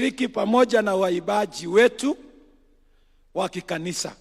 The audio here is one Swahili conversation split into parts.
Riki pamoja na waibaji wetu wa kikanisa.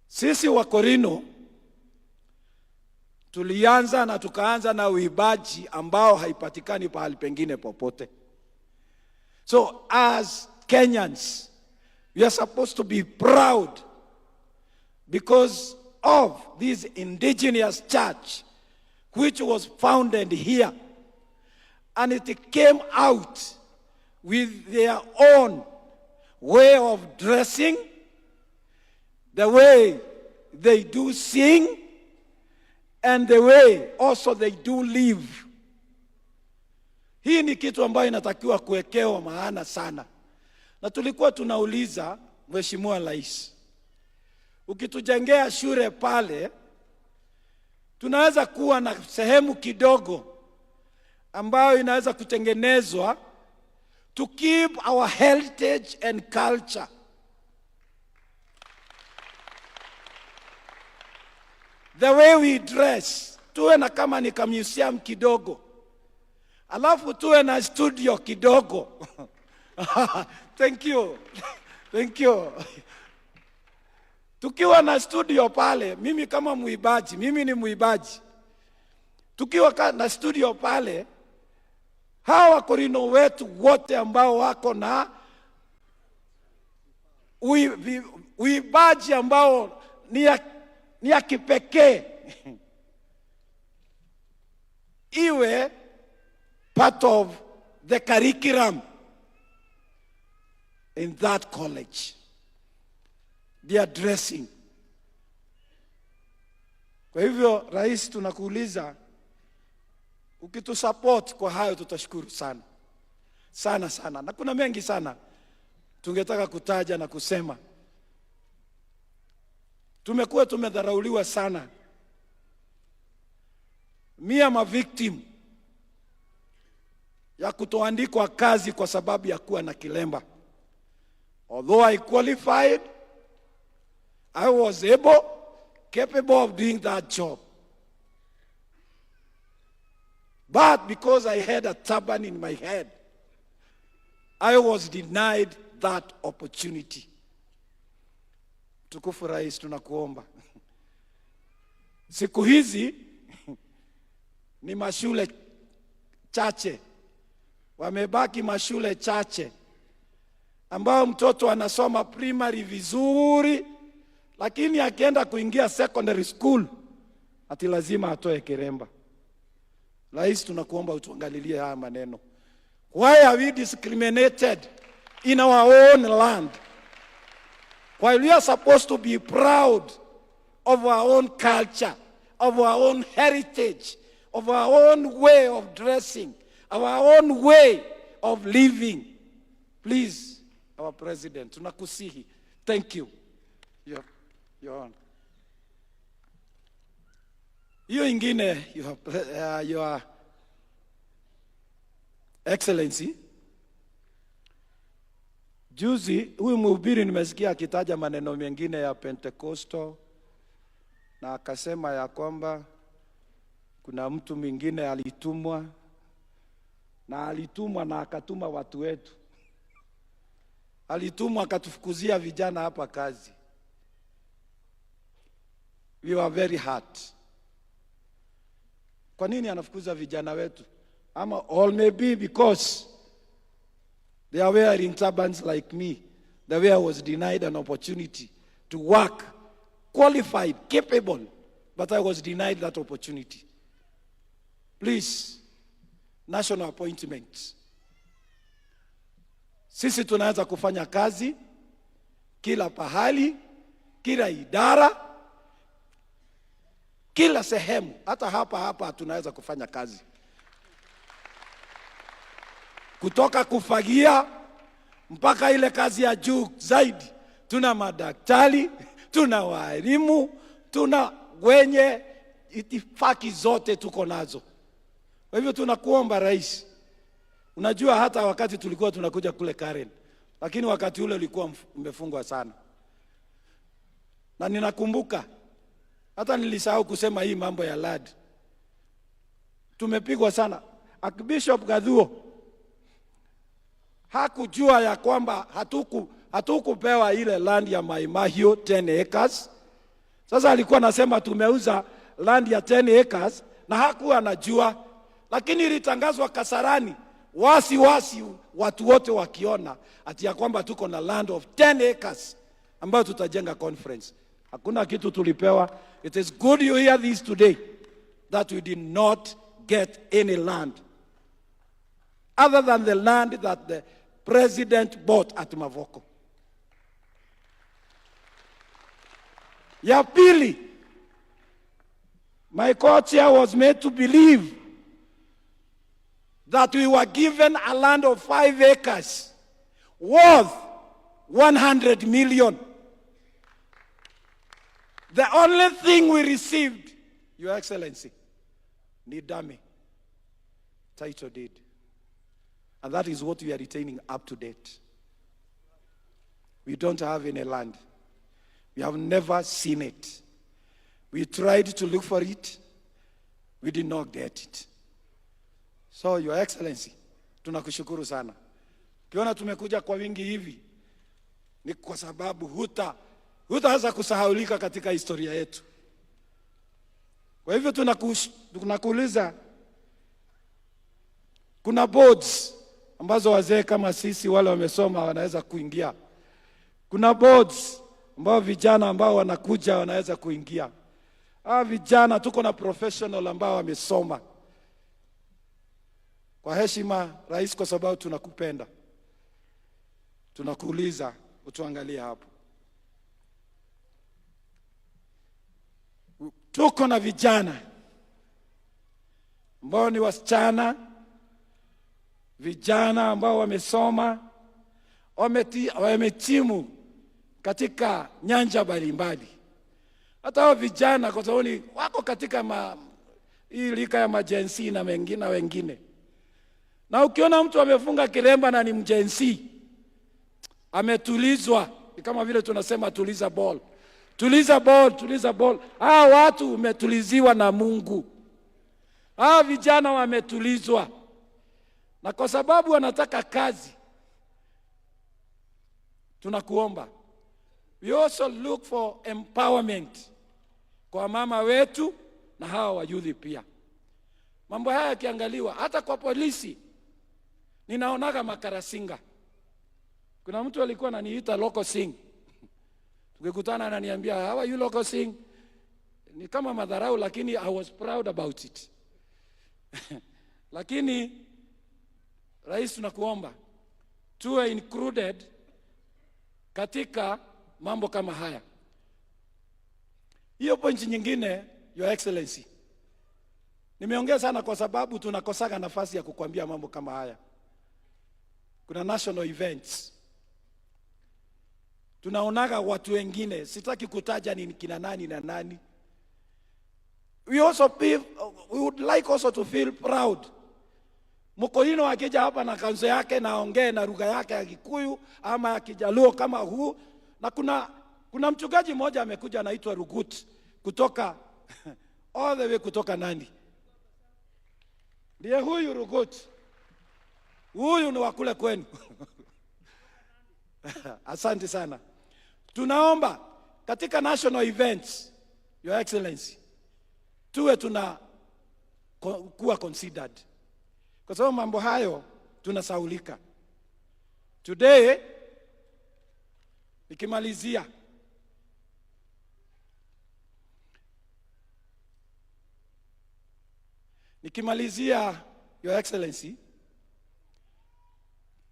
Sisi wa Korino tulianza na tukaanza na uibaji ambao haipatikani pahali pengine popote. So as Kenyans, we are supposed to be proud because of this indigenous church which was founded here, and it came out with their own way of dressing, the way they do sing, and the way also they do live. Hii ni kitu ambayo inatakiwa kuwekewa maana sana. Na tulikuwa tunauliza Mheshimiwa Rais, ukitujengea shule pale, tunaweza kuwa na sehemu kidogo ambayo inaweza kutengenezwa to keep our heritage and culture. The way we dress, tuwe na kama ni museum kidogo. Alafu tuwe na studio kidogo. Thank you. Thank you. Tukiwa na studio pale, mimi kama muibaji, mimi ni muibaji. Tukiwa na studio pale, hawa Korino wetu wote ambao wako na uibaji ambao ni ya kipekee, iwe part of the curriculum in that college. They are dressing. Kwa hivyo Rais, tunakuuliza, ukitusupport kwa hayo tutashukuru sana. Sana sana. Na kuna mengi sana tungetaka kutaja na kusema. Tumekuwa tumedharauliwa sana. Me am a victim ya kutoandikwa kazi kwa sababu ya kuwa na kilemba. Although I qualified, I was capable of doing that job. But because I had a turban in my head, I was denied that opportunity. Tukufu Rais, tunakuomba. Siku hizi ni mashule chache. Wamebaki mashule chache ambao mtoto anasoma primary vizuri, lakini akienda kuingia secondary school ati lazima atoe kiremba. Rais, tunakuomba utuangalilie haya maneno. Why are we discriminated in our own land? While we are supposed to be proud of our own culture, of our own heritage, of our own way of dressing, of our own way of living. Please, our President, tunakusihi. Thank you. You're on. Hiyo ingine, Your Excellency, juzi huyu mhubiri nimesikia akitaja maneno mengine ya Pentecostal, na akasema ya kwamba kuna mtu mwingine alitumwa na akatuma watu wetu. Alitumwa akatufukuzia vijana hapa kazi. We were very hurt. Kwa nini anafukuza vijana wetu? Or maybe because they are wearing turbans like me. The way I was denied an opportunity to work, qualified, capable, but I was denied that opportunity. Please, national appointments. Sisi tunaweza kufanya kazi kila pahali, kila idara, kila sehemu. Hata hapa tunaweza kufanya kazi. Kutoka kufagia mpaka ile kazi ya juu zaidi. Tuna madaktari, tuna walimu, tuna wenye itifaki zote tuko nazo. Kwa hivyo tunakuomba Rais. Unajua hata wakati tulikuwa tunakuja kule Karen, lakini wakati ule ulikuwa umefungwa sana. Na ninakumbuka hata nilisahau kusema hii mambo ya LAD. Tumepigwa sana. Archbishop Gadhuo hakujua ya kwamba hatukupewa ile land ya Mai Mahiu 10 acres. Sasa alikuwa anasema tumeuza land ya 10 acres na hakuwa anajua, lakini ilitangazwa Kasarani wasi watu wote wakiona ati ya kwamba tuko na land of 10 acres ambayo tutajenga conference. Hakuna kitu tulipewa. It is good you hear this today, that we did not get any land other than the land that the president bought at Mavoko. Ya pili, my co-chair was made to believe that we were given a land of 5 acres worth 100 million. The only thing we received, Your Excellency, ni dummy title deed. And that is what we are retaining up to date. We don't have any land. We have never seen it. We tried to look for it. We did not get it. So, Your Excellency, tunakushukuru sana. Kiona tumekuja kwa wingi hivi, ni kwa sababu hutaweza kusahaulika katika historia yetu. Kwa hivyo tunakuuliza, kuna boards ambazo wazee kama sisi wale wamesoma wanaweza kuingia. Kuna boards ambao vijana ambao wanakuja wanaweza kuingia. Vijana tuko na professional ambao wamesoma. Kwa heshima Rais, kwa sababu tunakupenda, tunakuuliza utuangalie hapo. Tuko na vijana ambao ni wasichana, vijana ambao wamesoma, wametimu katika nyanja mbalimbali. Hata hao vijana kwa sababu wako katika hii lika ya majensi na wengine. Na ukiona mtu amefunga kilemba na ni mjensi, ametulizwa, ni kama vile tunasema tuliza ball. Tuliza ball. Watu umetuliziwa na Mungu. Vijana wametulizwa. Na kwa sababu wanataka kazi, tunakuomba, we also look for empowerment kwa mama wetu na hawa wa youth pia. Mambo haya yakiangaliwa hata kwa polisi, ninaonaga makarasinga. Kuna mtu alikuwa ananiita Loco Sing. Tukikutana ananiambia, how are you Loco Sing? Ni kama madharau, lakini I was proud about it. Lakini Rais, tunakuomba tuwe included katika mambo kama haya. Hiyo point nyingine, Your Excellency, nimeongea sana kwa sababu tunakosaga nafasi ya kukuambia mambo kama haya. Kuna national events, tunaonaga watu wengine, sitaki kutaja ni kina nani na nani. We would like also to feel proud. Mkoino akija hapa na kanzo yake na ongee na lugha yake ya Kikuyu ama ya Kijaluo kama huu, na kuna mchungaji mmoja amekuja anaitwa Rugut kutoka all the way kutoka Nandi. Ndiye huyu Rugut. Huyu ni wakule kwenu. Asante sana. Tunaomba katika national events, Your Excellency, tuwe kuwa considered. Kwa sababu mambo hayo tunasaulika. Today, nikimalizia Your Excellency,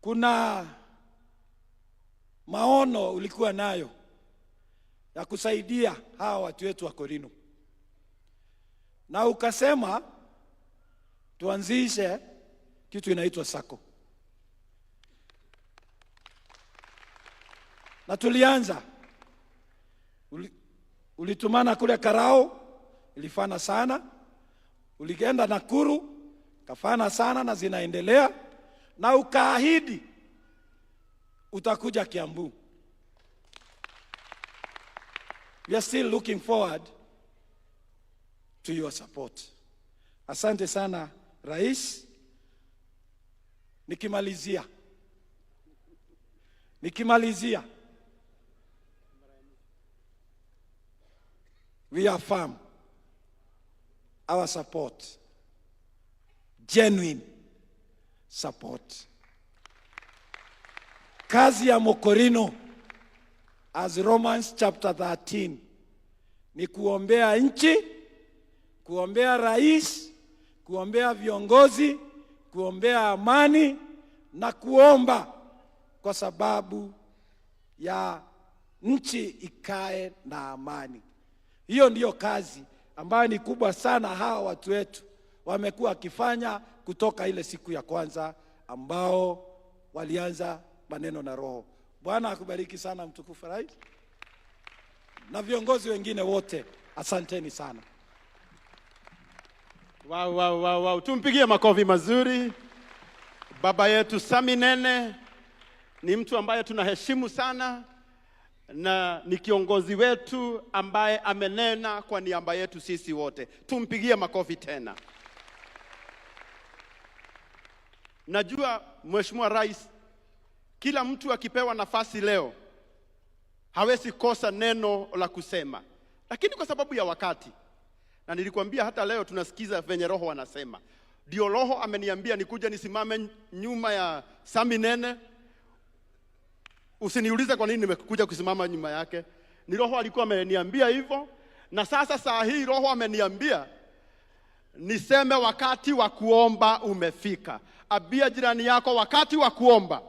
kuna maono ulikuwa nayo ya kusaidia hawa watu wetu wa Korino. Na ukasema tuanzishe kitu inaitwa sako. Na tulianza. Ulitumana kule Karao, ilifana sana. Ulienda Nakuru, kafana sana na zinaendelea. Na ukaahidi utakuja Kiambu. We are still looking forward to your support. Asante sana Rais. Nikimalizia, Nikimalizia, we affirm our support, genuine support. Kazi ya Mokorino, as Romans chapter 13, ni kuombea nchi, kuombea rais, kuombea viongozi, kuombea amani na kuomba kwa sababu ya nchi ikae na amani. Hiyo ndiyo kazi ambayo ni kubwa sana hawa watu wetu wamekuwa wakifanya kutoka ile siku ya kwanza ambao walianza maneno na Roho. Bwana akubariki sana mtukufu rais na viongozi wengine wote, asanteni sana. Wow. Tumpigie makofi mazuri. Baba yetu Saminene ni mtu ambaye tunaheshimu sana na ni kiongozi wetu ambaye amenena kwa niaba yetu sisi wote. Tumpigie makofi tena. Najua Mheshimiwa Rais, kila mtu akipewa nafasi leo hawezi kosa neno la kusema, lakini kwa sababu ya wakati, na nilikwambia hata leo tunasikiza venye Roho anasema, ndio Roho ameniambia nikuja nisimame nyuma ya Saminene. Usiniulize kwa nini nimekuja kusimama nyuma yake, ni Roho alikuwa ameniambia hivyo. Na sasa saa hii Roho ameniambia niseme wakati wa kuomba umefika. Abia jirani yako, wakati wa kuomba